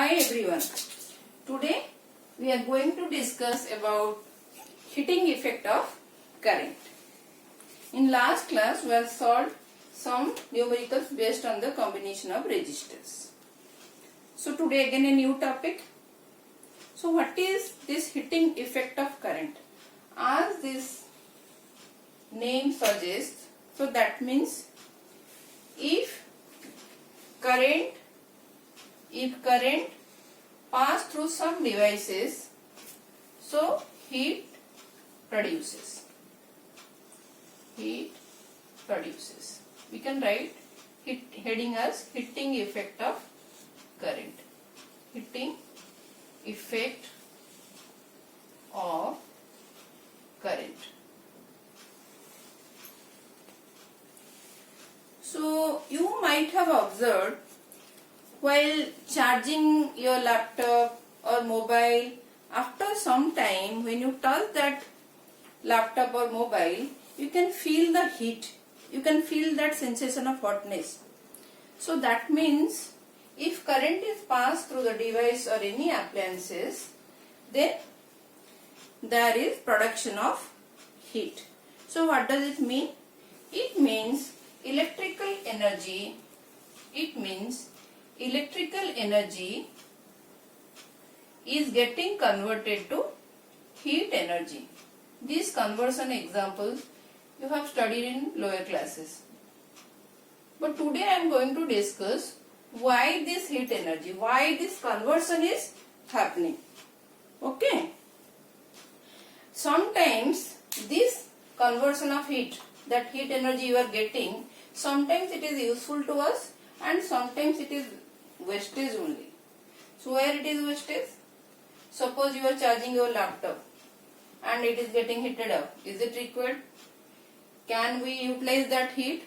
Hi everyone. Today we are going to discuss about heating effect of current. In last class we have solved some numericals based on the combination of resistors. So today again a new topic. So what is this heating effect of current? As this name suggests, so that means if current pass through some devices, so heat produces. We can write heading as heating effect of current. Heating effect of current. So you might have observed while charging your laptop or mobile, after some time when you touch that laptop or mobile, you can feel the heat. You can feel that sensation of hotness. So that means if current is passed through the device or any appliances, then there is production of heat. So what does it mean? It means electrical energy is getting converted to heat energy. These conversion examples you have studied in lower classes. But today I am going to discuss why this heat energy, why this conversion is happening. Okay. Sometimes this conversion of heat, that heat energy you are getting, sometimes it is useful to us and sometimes it is wastage only. So where it is wastage? Suppose you are charging your laptop and it is getting heated up. Is it required? Can we utilize that heat?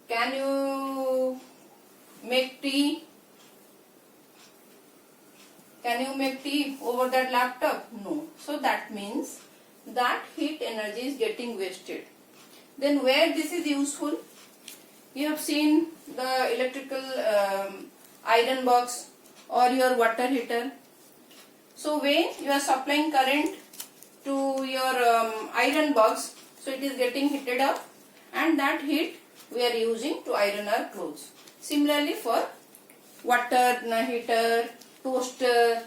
Can you make tea? Can you make tea over that laptop? No. So that means that heat energy is getting wasted. Then where this is useful? You have seen the electrical iron box or your water heater. So when you are supplying current to your iron box, so it is getting heated up and that heat we are using to iron our clothes. Similarly for water heater, toaster,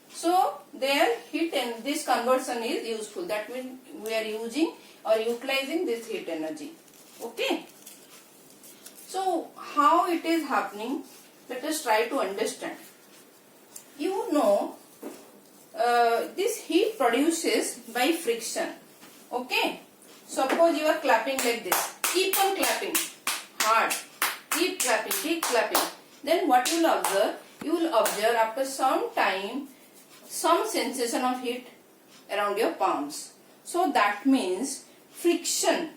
so their heat and this conversion is useful. That means we are using or utilizing this heat energy. Okay. So how it is happening? Let us try to understand. You know, this heat produces by friction. Okay. Suppose you are clapping like this. Keep on clapping hard. Keep clapping. Then what you will observe? You will observe after some time some sensation of heat around your palms. So that means friction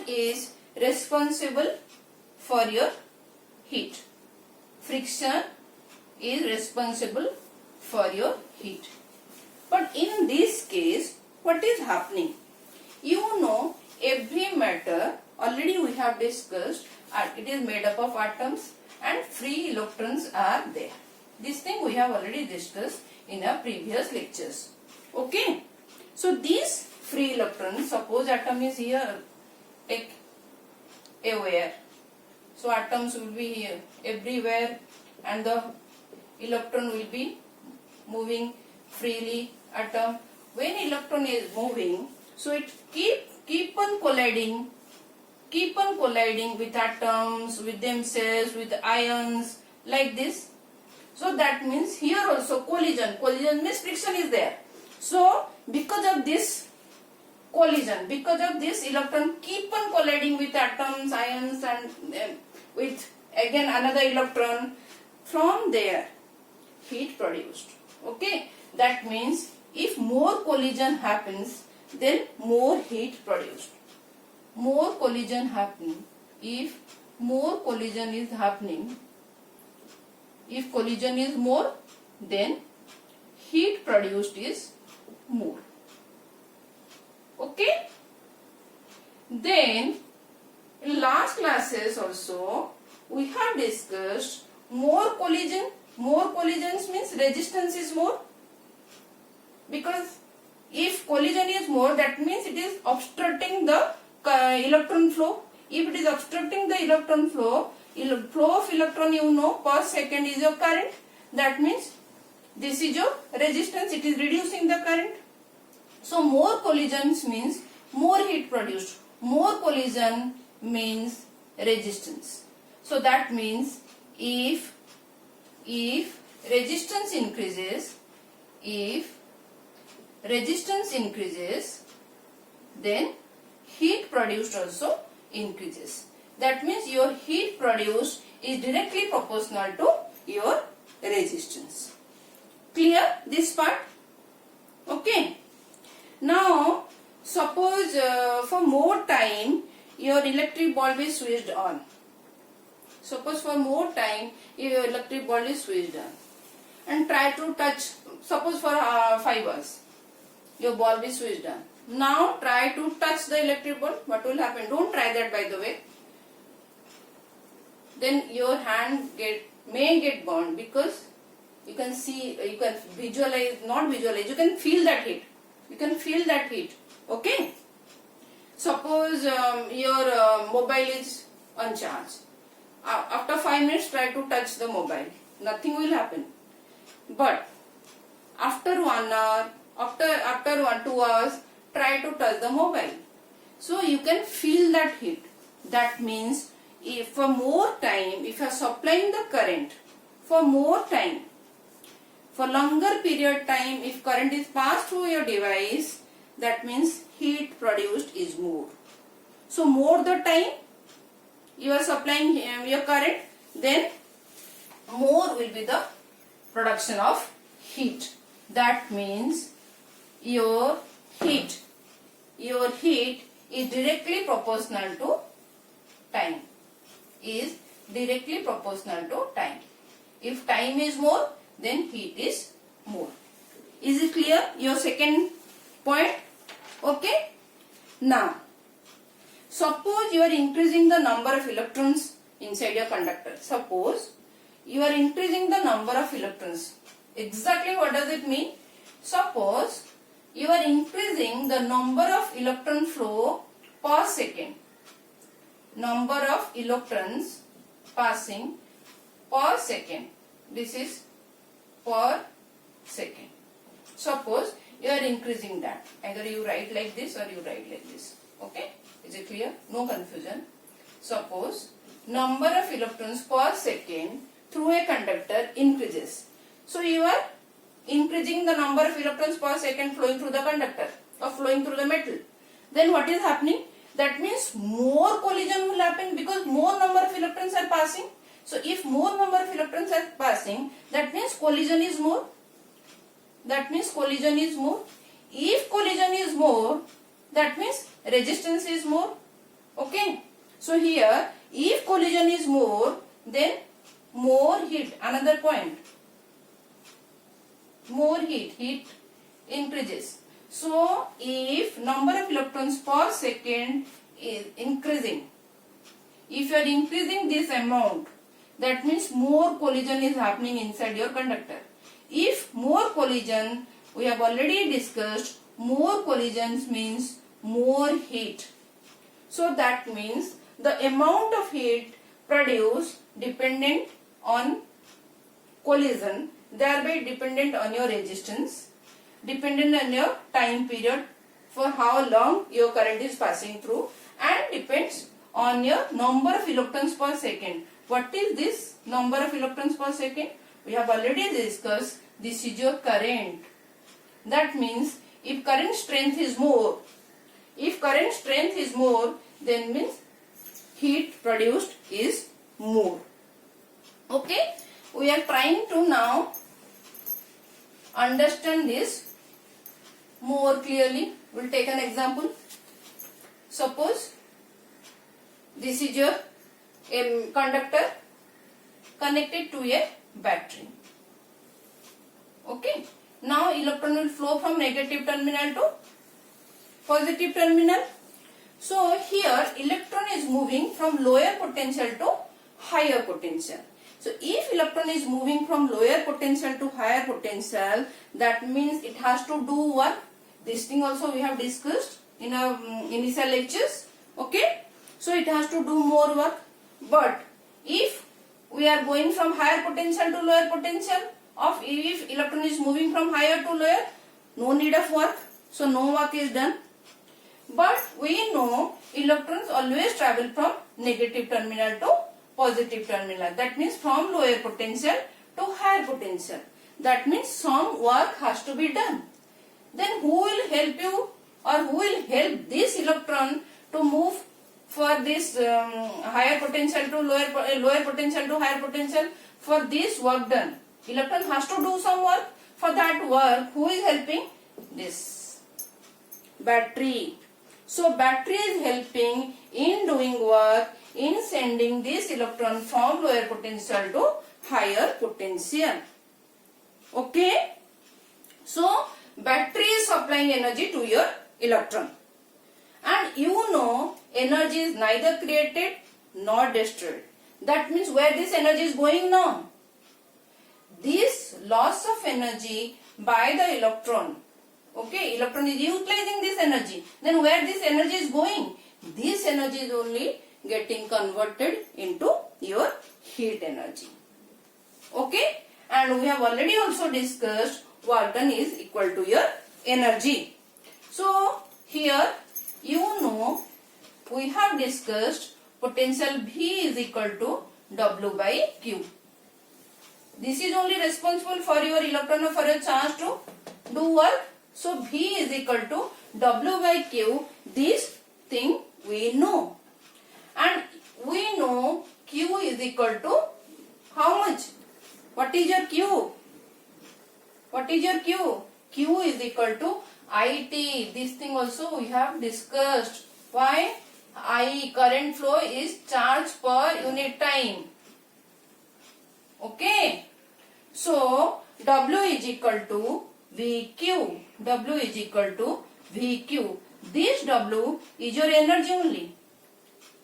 is responsible for your heat. Friction is responsible for your heat. But in this case, what is happening? You know, every matter already we have discussed, it is made up of atoms and free electrons are there. This thing we have already discussed in our previous lectures. Okay. So these free electrons, suppose atom is here, take aware. So atoms will be here everywhere and the electron will be moving freely. Atom, when electron is moving, so it keep on colliding with atoms, with themselves, with ions, like this. So that means here also collision means friction is there. So because of this collision, because of this electron keep on colliding with atoms, ions and with again another electron, from there heat produced. Okay, that means if more collision happens, then more heat produced. More collision happening. If more collision is happening, if collision is more, then heat produced is more. Okay. Then in last classes also we have discussed more collision More collisions means resistance is more, because if collision is more, that means it is obstructing the electron flow. If it is obstructing the electron flow, flow of electron per second is your current. That means this is your resistance, it is reducing the current. So more collisions means more heat produced. More collision means resistance. So that means if resistance increases, then heat produced also increases. That means your heat produced is directly proportional to your resistance. Clear this part? Okay. Now suppose for more time your electric bulb is switched on. Suppose for more time your electric bulb is switched on, and try to touch, suppose for 5 hours your bulb is switched on. Now try to touch the electric bulb. What will happen? Don't try that, by the way. Then your hand may get burned, because you can see, you can visualize, not visualize, you can feel that heat. You can feel that heat. Okay. Suppose your mobile is on charge. After 5 minutes, try to touch the mobile. Nothing will happen. But after 1 hour, after 2 hours, try to touch the mobile. So you can feel that heat. That means if for more time, if you are supplying the current for more time, for longer period time, if current is passed through your device, that means heat produced is more. So more the time you are supplying your current, then more will be the production of heat. That means your heat is directly proportional to time. Is directly proportional to time. If time is more, then heat is more. Is it clear? Your second point? Okay. Now, suppose you are increasing the number of electrons inside your conductor. Suppose you are increasing the number of electrons. Exactly what does it mean? Suppose you are increasing the number of electron flow per second. Number of electrons passing per second. This is per second. Suppose you are increasing that. Either you write like this or you write like this. Okay? Is it clear? No confusion. Suppose number of electrons per second through a conductor increases. So you are increasing the number of electrons per second flowing through the conductor or flowing through the metal. Then what is happening? That means more collision will happen, because more number of electrons are passing. So if more number of electrons are passing, that means collision is more. That means collision is more. If collision is more, that means resistance is more. Okay. So here, if collision is more, then more heat. Another point. More heat increases. So if number of electrons per second is increasing, if you are increasing this amount, that means more collision is happening inside your conductor. If more collision, we have already discussed, more collisions means more heat. So that means the amount of heat produced dependent on collision, thereby dependent on your resistance, dependent on your time period, for how long your current is passing through, and depends on your number of electrons per second. What is this number of electrons per second? We have already discussed. This is your current. That means if current strength is more, then means heat produced is more. Okay? We are trying to now understand this more clearly. We will take an example. Suppose this is your conductor connected to a battery. Okay. Now electron will flow from negative terminal to positive terminal. So here electron is moving from lower potential to higher potential. So if electron is moving from lower potential to higher potential, that means it has to do work. This thing also we have discussed in our initial lectures. Okay, so it has to do more work. But if we are going from higher potential to lower potential, if electron is moving from higher to lower, no need of work, so no work is done. But we know electrons always travel from negative terminal to positive terminal. That means from lower potential to higher potential. That means some work has to be done. Then who will help you, or who will help this electron to move for this higher potential to lower potential to higher potential? For this work done, electron has to do some work. For that work, who is helping? This battery. So battery is helping in doing work in sending this electron from lower potential to higher potential. Okay. So battery is supplying energy to your electron. And you know energy is neither created nor destroyed. That means where this energy is going now? This loss of energy by the electron. Okay, electron is utilizing this energy. Then where this energy is going? This energy is only getting converted into your heat energy. Okay, and we have already also discussed work done is equal to your energy. So here you know we have discussed potential V is equal to W by Q. This is only responsible for your electron or for your charge to do work. So V is equal to W by Q. This thing we know. And we know Q is equal to how much? What is your Q? What is your Q? Q is equal to IT. This thing also we have discussed. Why? I current flow is charge per unit time. Okay. So W is equal to VQ. W is equal to VQ. This W is your energy only.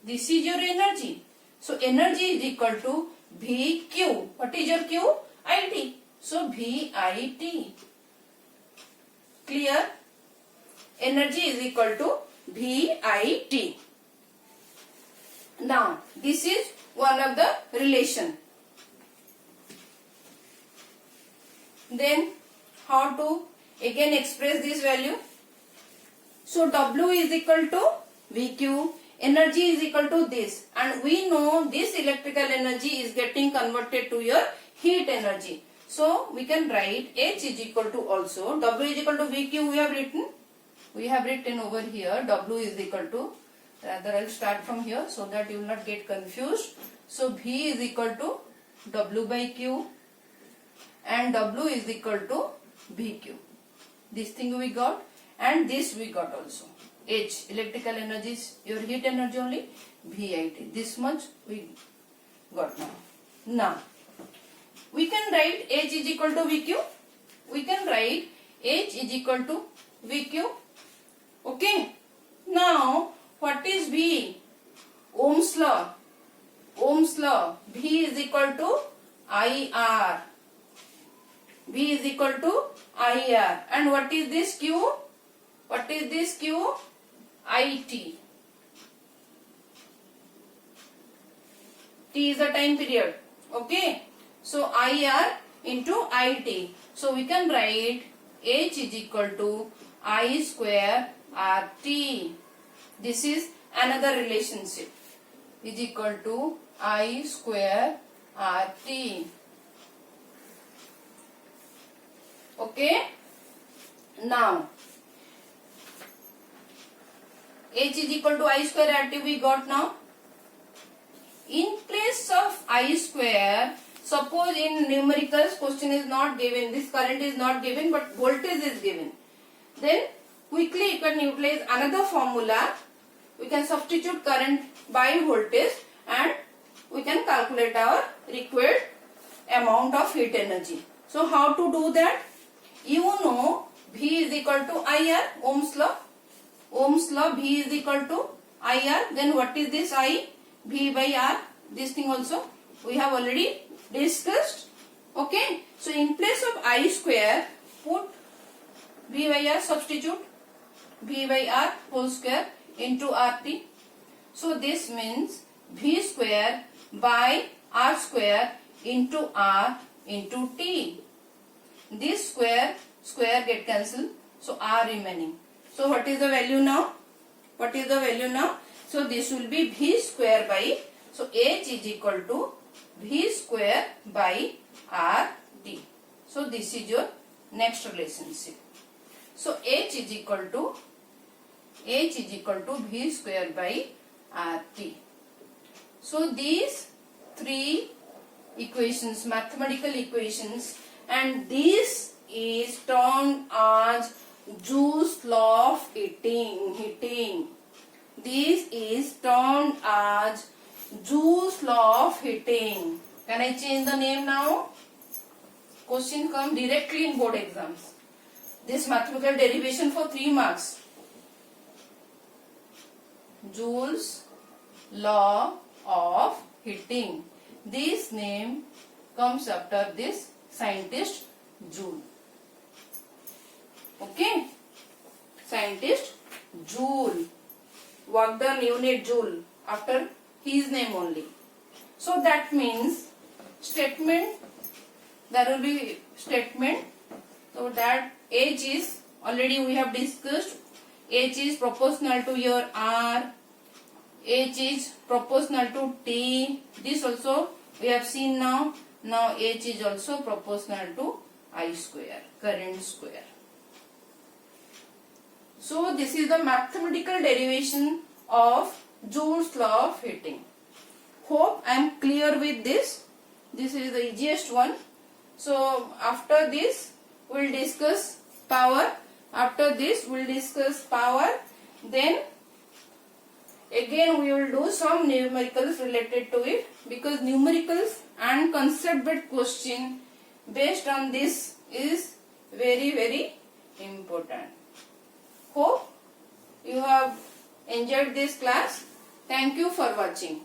This is your energy. So energy is equal to VQ. What is your Q? IT. So VIT. Clear? Energy is equal to VIT. Now this is one of the relation. Then how to again express this value? So W is equal to VQ, energy is equal to this, and we know this electrical energy is getting converted to your heat energy. So we can write H is equal to also W is equal to VQ. We have written over here W is equal to, rather I'll start from here so that you will not get confused. So V is equal to W by Q and W is equal to VQ. This thing we got and this we got also. H, electrical energy is your heat energy only, VIT. This much we got now. Now, we can write H is equal to VQ. We can write H is equal to VQ. Okay. Now, what is V? Ohm's law. Ohm's law. V is equal to IR. V is equal to IR. And what is this Q? What is this Q? IT. T is the time period. Okay. So IR into IT. So we can write H is equal to I square RT. This is another relationship. Is equal to I square RT. Okay. Now H is equal to I square RT we got now. In place of I square, suppose in numericals question is not given, this current is not given but voltage is given. Then quickly you can utilize another formula. We can substitute current by voltage and we can calculate our required amount of heat energy. So how to do that? You know V is equal to IR, Ohm's law. Ohm's law, V is equal to IR. Then what is this I? V by R. This thing also we have already discussed. Okay, so in place of I square, put V by R, substitute V by R whole square into RT. So this means V square by R square into R into T. This square get cancelled, so R remaining. So what is the value now? What is the value now? So this will be V square by, so H is equal to V square by R T. So this is your next relationship. So H is equal to V square by R T. So these three equations, mathematical equations, and this is termed as Joule's law of heating. This is termed as Joule's law of heating. Can I change the name now? Question come directly in board exams. This mathematical derivation for 3 marks. Joule's law of heating. This name comes after this scientist Joule. Okay, scientist Joule, work done unit Joule, after his name only. So that means statement, there will be statement. So that H is, already we have discussed, H is proportional to your R, H is proportional to T. This also we have seen now. Now H is also proportional to I square, current square. So this is the mathematical derivation of Joule's law of heating. Hope I am clear with this. This is the easiest one. So after this we will discuss power. After this we will discuss power. Then again we will do some numericals related to it, because numericals and concept based question based on this is very, very important. Hope you have enjoyed this class. Thank you for watching.